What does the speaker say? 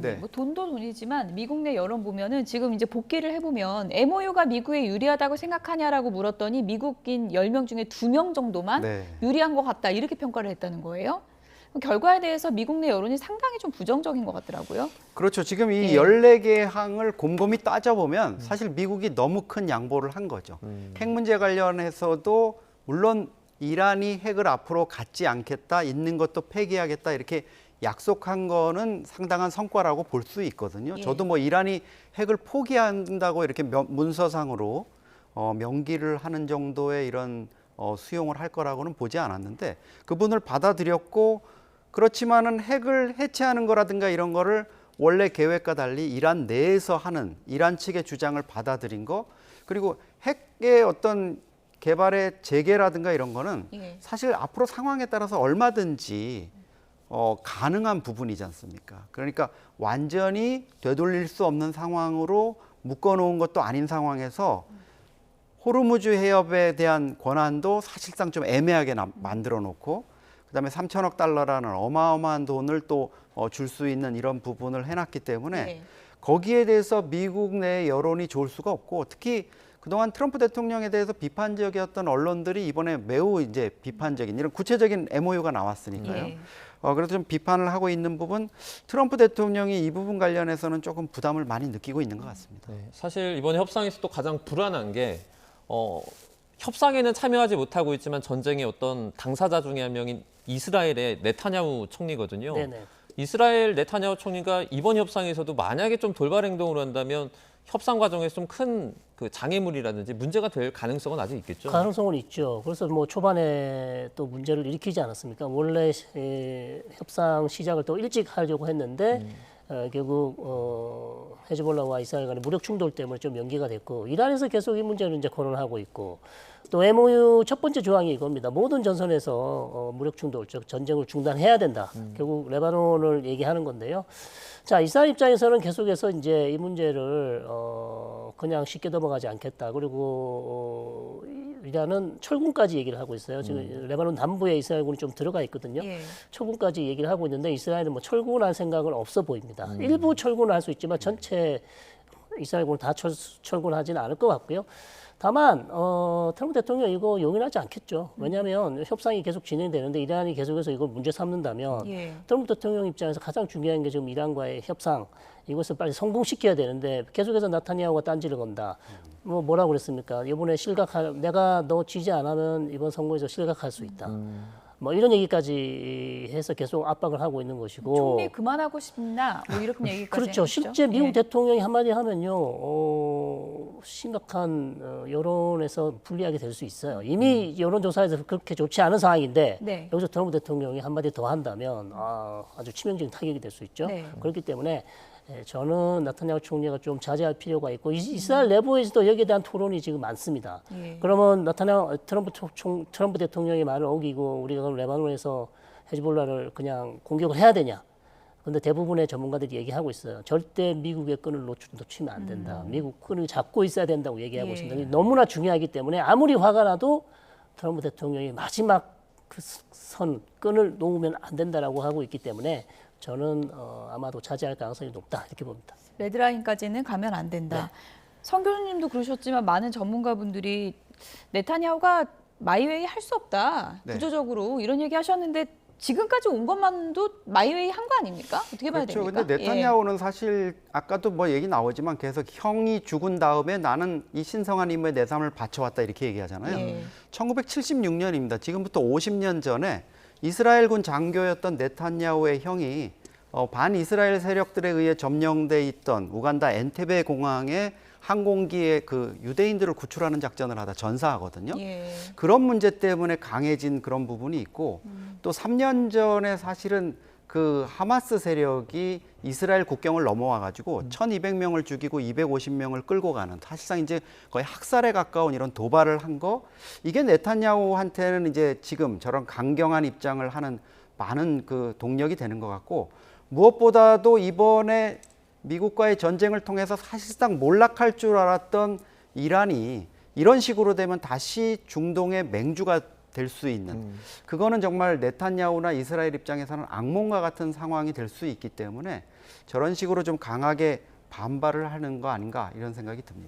네. 뭐 돈도 돈이지만 미국 내 여론 보면은 지금 이제 복귀를 해보면 MOU가 미국에 유리하다고 생각하냐라고 물었더니 미국인 10명 중에 2명 정도만 네. 유리한 것 같다 이렇게 평가를 했다는 거예요. 결과에 대해서 미국 내 여론이 상당히 좀 부정적인 것 같더라고요. 그렇죠. 지금 이 예. 14개 항을 곰곰이 따져보면 사실 미국이 너무 큰 양보를 한 거죠. 핵 문제 관련해서도 물론 이란이 핵을 앞으로 갖지 않겠다, 있는 것도 폐기하겠다 이렇게 약속한 거는 상당한 성과라고 볼 수 있거든요. 예. 저도 뭐 이란이 핵을 포기한다고 이렇게 문서상으로 명기를 하는 정도의 이런 수용을 할 거라고는 보지 않았는데 그분을 받아들였고 그렇지만은 핵을 해체하는 거라든가 이런 거를 원래 계획과 달리 이란 내에서 하는 이란 측의 주장을 받아들인 거 그리고 핵의 어떤 개발의 재개라든가 이런 거는 예. 사실 앞으로 상황에 따라서 얼마든지 가능한 부분이지 않습니까? 그러니까 완전히 되돌릴 수 없는 상황으로 묶어놓은 것도 아닌 상황에서 호르무즈 해협에 대한 권한도 사실상 좀 애매하게 만들어 놓고 그다음에 3천억 달러라는 어마어마한 돈을 또 줄 수 있는 이런 부분을 해놨기 때문에 네. 거기에 대해서 미국 내 여론이 좋을 수가 없고 특히 그동안 트럼프 대통령에 대해서 비판적이었던 언론들이 이번에 매우 이제 비판적인 이런 구체적인 MOU가 나왔으니까요. 예. 그래서 좀 비판을 하고 있는 부분 트럼프 대통령이 이 부분 관련해서는 조금 부담을 많이 느끼고 있는 것 같습니다. 네, 사실 이번 협상에서 또 가장 불안한 게 협상에는 참여하지 못하고 있지만 전쟁의 어떤 당사자 중에 한 명인 이스라엘의 네타냐후 총리거든요. 네네. 이스라엘 네타냐후 총리가 이번 협상에서도 만약에 좀 돌발 행동을 한다면 협상 과정에서 좀 큰 그 장애물이라든지 문제가 될 가능성은 아직 있겠죠. 가능성은 있죠. 그래서 뭐 초반에 또 문제를 일으키지 않았습니까? 원래 협상 시작을 또 일찍 하려고 했는데 결국 헤즈볼라와 이스라엘 간의 무력 충돌 때문에 좀 연기가 됐고 이란에서 계속 이 문제를 이제 거론하고 있고 또 MOU 첫 번째 조항이 이겁니다. 모든 전선에서 무력 충돌, 즉 전쟁을 중단해야 된다. 결국 레바논을 얘기하는 건데요. 자, 이스라엘 입장에서는 계속해서 이제 이 문제를 그냥 쉽게 넘어가지 않겠다. 그리고 이란은 철군까지 얘기를 하고 있어요. 지금 레바논 남부에 이스라엘군이 좀 들어가 있거든요. 예. 철군까지 얘기를 하고 있는데 이스라엘은 뭐 철군할 생각은 없어 보입니다. 일부 철군을 할 수 있지만 전체 이스라엘군을 다 철군하지는 않을 것 같고요. 다만 트럼프 대통령 이거 용인하지 않겠죠. 왜냐하면 협상이 계속 진행되는데 이란이 계속해서 이걸 문제 삼는다면 예. 트럼프 대통령 입장에서 가장 중요한 게 지금 이란과의 협상 이것을 빨리 성공시켜야 되는데 계속해서 나타냐후가 딴지를 건다. 뭐라고 그랬습니까? 이번에 내가 너 지지 안 하면 이번 선거에서 실각할 수 있다. 뭐 이런 얘기까지 해서 계속 압박을 하고 있는 것이고. 총리 그만하고 싶나? 뭐 이렇게 얘기까지 그렇죠. 했죠. 실제 미국 예. 대통령이 한마디 하면요, 심각한 여론에서 불리하게 될 수 있어요. 이미 여론조사에서 그렇게 좋지 않은 상황인데 네. 여기서 트럼프 대통령이 한마디 더 한다면 아주 치명적인 타격이 될 수 있죠. 네. 그렇기 때문에 저는 나타냐후 총리가 좀 자제할 필요가 있고 이스라엘 내부에서도 여기에 대한 토론이 지금 많습니다. 예. 그러면 트럼프 대통령의 말을 어기고 우리가 그럼 레바논에서 헤즈볼라를 그냥 공격을 해야 되냐? 근데 대부분의 전문가들이 얘기하고 있어요. 절대 미국의 끈을 놓치면 안 된다. 미국 끈을 잡고 있어야 된다고 얘기하고 예. 있습니다. 너무나 중요하기 때문에 아무리 화가 나도 트럼프 대통령이 마지막 그 끈을 놓으면 안 된다라고 하고 있기 때문에 저는 아마도 차지할 가능성이 높다 이렇게 봅니다. 레드라인까지는 가면 안 된다. 성 교수님도 그러셨지만 많은 전문가분들이 네타냐후가 마이웨이 할 수 없다. 네. 구조적으로 이런 얘기 하셨는데 지금까지 온 것만도 마이웨이 한 거 아닙니까? 어떻게 봐야 그렇죠. 됩니까? 근데 네타냐후는 사실 아까도 뭐 얘기 나오지만 계속 형이 죽은 다음에 나는 이 신성한 임무에 내 삶을 바쳐왔다 이렇게 얘기하잖아요. 예. 1976년입니다. 지금부터 50년 전에 이스라엘군 장교였던 네타냐후의 형이 반이스라엘 세력들에 의해 점령돼 있던 우간다 엔테베 공항에 항공기에 그 유대인들을 구출하는 작전을 하다 전사하거든요. 예. 그런 문제 때문에 강해진 그런 부분이 있고 또 3년 전에 사실은 그 하마스 세력이 이스라엘 국경을 넘어와 가지고 1,200명을 죽이고 250명을 끌고 가는 사실상 이제 거의 학살에 가까운 이런 도발을 한 거 이게 네타냐후한테는 이제 지금 저런 강경한 입장을 하는 많은 그 동력이 되는 것 같고 무엇보다도 이번에 미국과의 전쟁을 통해서 사실상 몰락할 줄 알았던 이란이 이런 식으로 되면 다시 중동의 맹주가 될 수 있는 그거는 정말 네타냐후나 이스라엘 입장에서는 악몽과 같은 상황이 될 수 있기 때문에 저런 식으로 좀 강하게 반발을 하는 거 아닌가 이런 생각이 듭니다.